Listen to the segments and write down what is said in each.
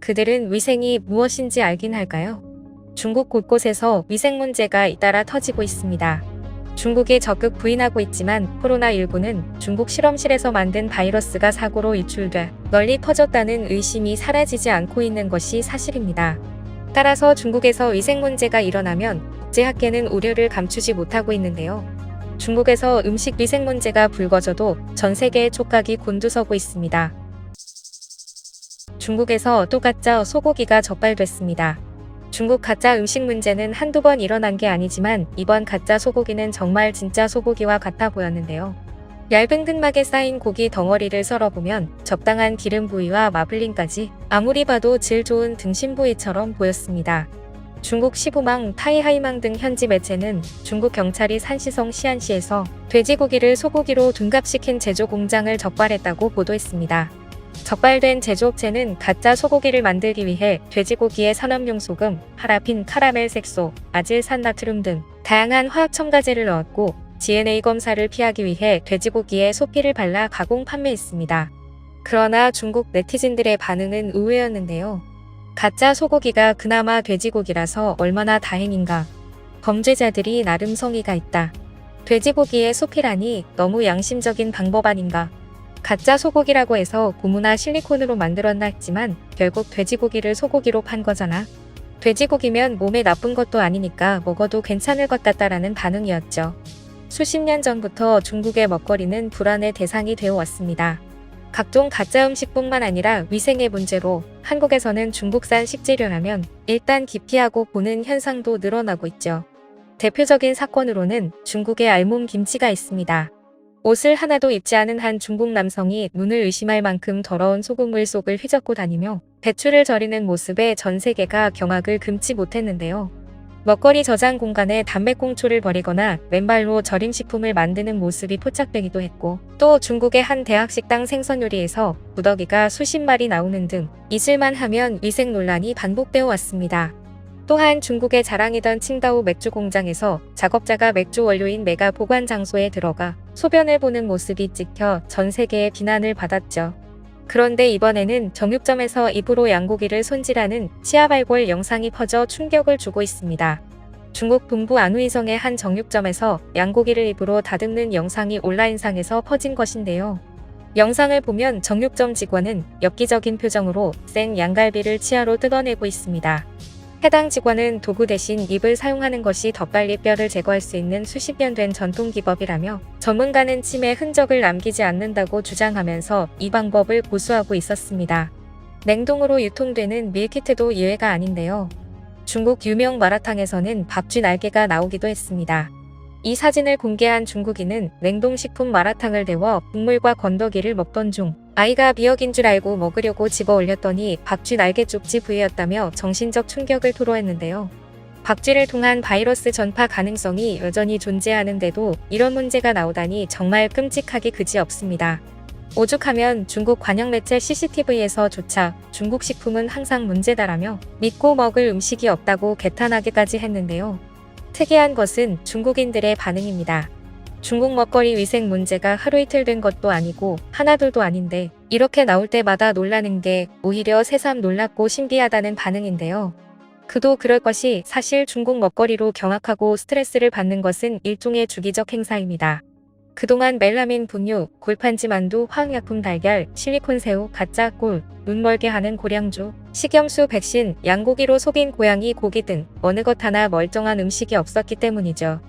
그들은 위생이 무엇인지 알긴 할까요? 중국 곳곳에서 위생 문제가 잇따라 터지고 있습니다. 중국이 적극 부인하고 있지만 코로나19는 중국 실험실에서 만든 바이러스가 사고로 유출돼 널리 퍼졌다는 의심이 사라지지 않고 있는 것이 사실입니다. 따라서 중국에서 위생 문제가 일어나면 국제학계는 우려를 감추지 못하고 있는데요. 중국에서 음식 위생 문제가 불거져도 전 세계의 촉각이 곤두서고 있습니다. 중국에서 또 가짜 소고기가 적발됐습니다. 중국 가짜 음식 문제는 한두 번 일어난 게 아니지만 이번 가짜 소고기는 정말 진짜 소고기와 같아 보였는데요. 얇은 근막에 쌓인 고기 덩어리를 썰어보면 적당한 기름 부위와 마블링까지 아무리 봐도 질 좋은 등심 부위처럼 보였습니다. 중국 시부망, 타이하이망 등 현지 매체는 중국 경찰이 산시성 시안시에서 돼지고기를 소고기로 둔갑시킨 제조 공장을 적발했다고 보도했습니다. 적발된 제조업체는 가짜 소고기를 만들기 위해 돼지고기에 산업용 소금, 파라핀, 카라멜 색소, 아질산나트륨 등 다양한 화학 첨가제를 넣었고 DNA 검사를 피하기 위해 돼지고기에 소피를 발라 가공 판매했습니다. 그러나 중국 네티즌들의 반응은 의외였는데요. 가짜 소고기가 그나마 돼지고기라서 얼마나 다행인가. 범죄자들이 나름 성의가 있다. 돼지고기에 소피라니 너무 양심적인 방법 아닌가. 가짜 소고기라고 해서 고무나 실리콘으로 만들었나 했지만 결국 돼지고기를 소고기로 판 거잖아. 돼지고기면 몸에 나쁜 것도 아니니까 먹어도 괜찮을 것 같다라는 반응이었죠. 수십 년 전부터 중국의 먹거리는 불안의 대상이 되어 왔습니다. 각종 가짜 음식뿐만 아니라 위생의 문제로 한국에서는 중국산 식재료라면 일단 기피하고 보는 현상도 늘어나고 있죠. 대표적인 사건으로는 중국의 알몸 김치가 있습니다. 옷을 하나도 입지 않은 한 중국 남성이 눈을 의심할 만큼 더러운 소금물 속을 휘젓고 다니며 배추를 절이는 모습에 전 세계가 경악을 금치 못했는데요. 먹거리 저장 공간에 담배꽁초를 버리거나 맨발로 절임식품을 만드는 모습이 포착되기도 했고 또 중국의 한 대학 식당 생선 요리에서 무더기가 수십 마리 나오는 등 잊을만 하면 위생 논란이 반복되어 왔습니다. 또한 중국의 자랑이던 칭다오 맥주 공장에서 작업자가 맥주 원료인 메가 보관 장소에 들어가 소변을 보는 모습이 찍혀 전 세계의 비난을 받았죠. 그런데 이번에는 정육점에서 입으로 양고기를 손질하는 치아발골 영상이 퍼져 충격을 주고 있습니다. 중국 동부 안후이성의 한 정육점에서 양고기를 입으로 다듬는 영상이 온라인상에서 퍼진 것인데요. 영상을 보면 정육점 직원은 엽기적인 표정으로 생 양갈비를 치아로 뜯어내고 있습니다. 해당 직원은 도구 대신 입을 사용하는 것이 더 빨리 뼈를 제거할 수 있는 수십 년 된 전통 기법이라며 전문가는 침에 흔적을 남기지 않는다고 주장하면서 이 방법을 고수하고 있었습니다. 냉동으로 유통되는 밀키트도 예외가 아닌데요. 중국 유명 마라탕에서는 밥쥐 날개가 나오기도 했습니다. 이 사진을 공개한 중국인은 냉동식품 마라탕을 데워 국물과 건더기를 먹던 중 아이가 미역인 줄 알고 먹으려고 집어 올렸더니 밥쥐 날개 쪽지 부위였다며 정신적 충격을 토로했는데요. 밥쥐를 통한 바이러스 전파 가능성이 여전히 존재하는데도 이런 문제가 나오다니 정말 끔찍하기 그지없습니다. 오죽하면 중국 관영 매체 CCTV에서조차 중국 식품은 항상 문제다라며 믿고 먹을 음식이 없다고 개탄하기까지 했는데요. 특이한 것은 중국인들의 반응입니다. 중국 먹거리 위생 문제가 하루 이틀 된 것도 아니고 하나둘도 아닌데 이렇게 나올 때마다 놀라는 게 오히려 새삼 놀랍고 신기하다는 반응인데요. 그도 그럴 것이 사실 중국 먹거리로 경악하고 스트레스를 받는 것은 일종의 주기적 행사입니다. 그동안 멜라민 분유, 골판지 만두, 화학약품 달걀, 실리콘 새우, 가짜 꿀, 눈멀게 하는 고량주, 식염수 백신, 양고기로 속인 고양이 고기 등 어느 것 하나 멀쩡한 음식이 없었기 때문이죠.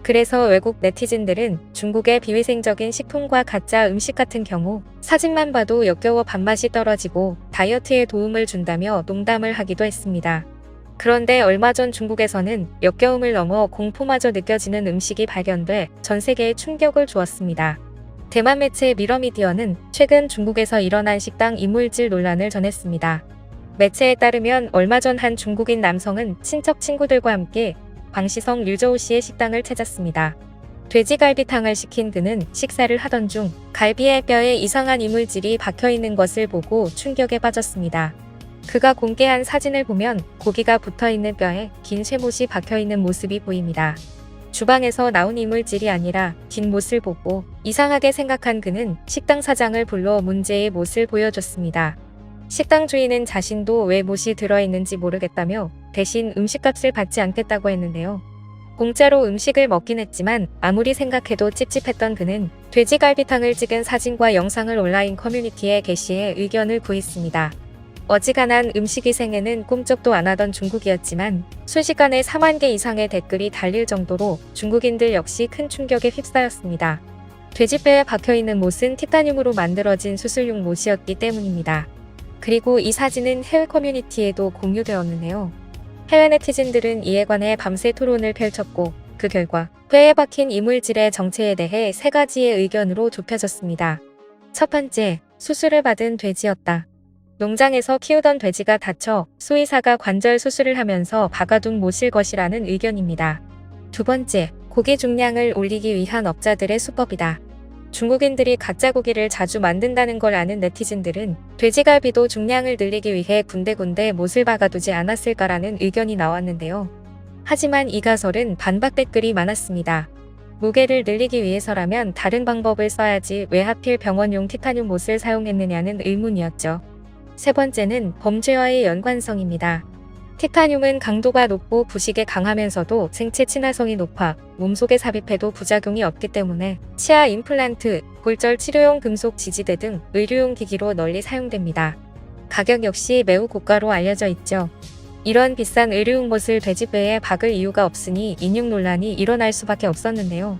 그래서 외국 네티즌들은 중국의 비위생적인 식품과 가짜 음식 같은 경우 사진만 봐도 역겨워 밥맛이 떨어지고 다이어트에 도움을 준다며 농담을 하기도 했습니다. 그런데 얼마 전 중국에서는 역겨움을 넘어 공포마저 느껴지는 음식이 발견돼 전 세계에 충격을 주었습니다. 대만 매체 미러미디어는 최근 중국에서 일어난 식당 이물질 논란을 전했습니다. 매체에 따르면 얼마 전 한 중국인 남성은 친척 친구들과 함께 광시성 류저우 씨의 식당을 찾았습니다. 돼지갈비탕을 시킨 그는 식사를 하던 중 갈비의 뼈에 이상한 이물질이 박혀있는 것을 보고 충격에 빠졌습니다. 그가 공개한 사진을 보면 고기가 붙어있는 뼈에 긴 쇠못이 박혀있는 모습이 보입니다. 주방에서 나온 이물질이 아니라 긴 못을 보고 이상하게 생각한 그는 식당 사장을 불러 문제의 못을 보여줬습니다. 식당 주인은 자신도 왜 못이 들어있는지 모르겠다며 대신 음식값을 받지 않겠다고 했는데요. 공짜로 음식을 먹긴 했지만 아무리 생각해도 찝찝했던 그는 돼지갈비탕을 찍은 사진과 영상을 온라인 커뮤니티에 게시해 의견을 구했습니다. 어지간한 음식위생에는 꿈쩍도 안 하던 중국이었지만 순식간에 4만 개 이상의 댓글이 달릴 정도로 중국인들 역시 큰 충격에 휩싸였습니다. 돼지뼈에 박혀있는 못은 티타늄으로 만들어진 수술용 못이었기 때문입니다. 그리고 이 사진은 해외 커뮤니티에도 공유되었는데요. 해외 네티즌들은 이에 관해 밤새 토론을 펼쳤고 그 결과 뼈에 박힌 이물질의 정체에 대해 3가지의 의견으로 좁혀졌습니다. 첫 번째, 수술을 받은 돼지였다. 농장에서 키우던 돼지가 다쳐 수의사가 관절 수술을 하면서 박아둔 못일 것이라는 의견입니다. 두 번째, 고기 중량을 올리기 위한 업자들의 수법이다. 중국인들이 가짜 고기를 자주 만든다는 걸 아는 네티즌들은 돼지갈비도 중량을 늘리기 위해 군데군데 못을 박아두지 않았을까라는 의견이 나왔는데요. 하지만 이 가설은 반박 댓글이 많았습니다. 무게를 늘리기 위해서라면 다른 방법을 써야지 왜 하필 병원용 티타늄 못을 사용했느냐는 의문이었죠. 세 번째는 범죄와의 연관성입니다. 티타늄은 강도가 높고 부식에 강하면서도 생체 친화성이 높아 몸속에 삽입해도 부작용이 없기 때문에 치아 임플란트, 골절 치료용 금속 지지대 등 의료용 기기로 널리 사용됩니다. 가격 역시 매우 고가로 알려져 있죠. 이런 비싼 의료용 못을 돼지뼈에 박을 이유가 없으니 인용 논란이 일어날 수밖에 없었는데요.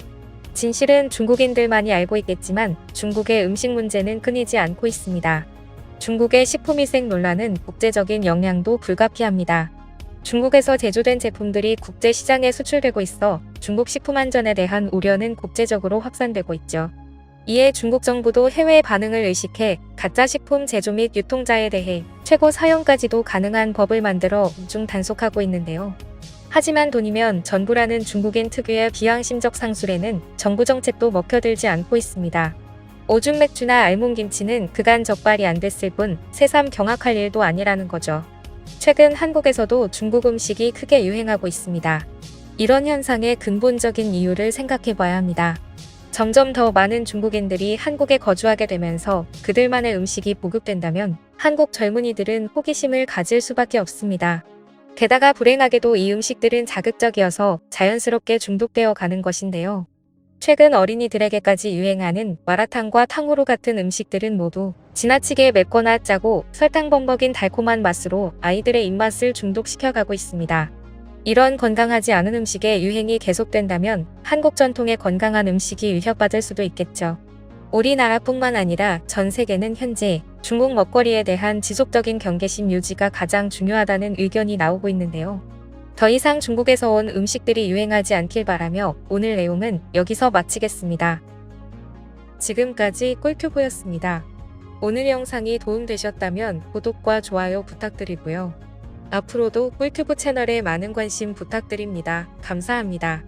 진실은 중국인들만이 알고 있겠지만 중국의 음식 문제는 끊이지 않고 있습니다. 중국의 식품위생 논란은 국제적인 영향도 불가피합니다. 중국에서 제조된 제품들이 국제시장에 수출되고 있어 중국 식품안전에 대한 우려는 국제적으로 확산되고 있죠. 이에 중국 정부도 해외의 반응을 의식해 가짜 식품 제조 및 유통자에 대해 최고 사형까지도 가능한 법을 만들어 엄중 단속하고 있는데요. 하지만 돈이면 전부라는 중국인 특유의 비양심적 상술에는 정부 정책도 먹혀들지 않고 있습니다. 오줌 맥주나 알몸김치는 그간 적발이 안 됐을 뿐 새삼 경악할 일도 아니라는 거죠. 최근 한국에서도 중국 음식이 크게 유행하고 있습니다. 이런 현상의 근본적인 이유를 생각해 봐야 합니다. 점점 더 많은 중국인들이 한국에 거주하게 되면서 그들만의 음식이 보급된다면 한국 젊은이들은 호기심을 가질 수밖에 없습니다. 게다가 불행하게도 이 음식들은 자극적이어서 자연스럽게 중독되어 가는 것인데요. 최근 어린이들에게까지 유행하는 마라탕과 탕후루 같은 음식들은 모두 지나치게 맵거나 짜고 설탕 범벅인 달콤한 맛으로 아이들의 입맛을 중독시켜가고 있습니다. 이런 건강하지 않은 음식의 유행이 계속된다면 한국 전통의 건강한 음식이 위협받을 수도 있겠죠. 우리나라뿐만 아니라 전 세계는 현재 중국 먹거리에 대한 지속적인 경계심 유지가 가장 중요하다는 의견이 나오고 있는데요. 더 이상 중국에서 온 음식들이 유행하지 않길 바라며 오늘 내용은 여기서 마치겠습니다. 지금까지 꿀튜브였습니다. 오늘 영상이 도움되셨다면 구독과 좋아요 부탁드리고요. 앞으로도 꿀튜브 채널에 많은 관심 부탁드립니다. 감사합니다.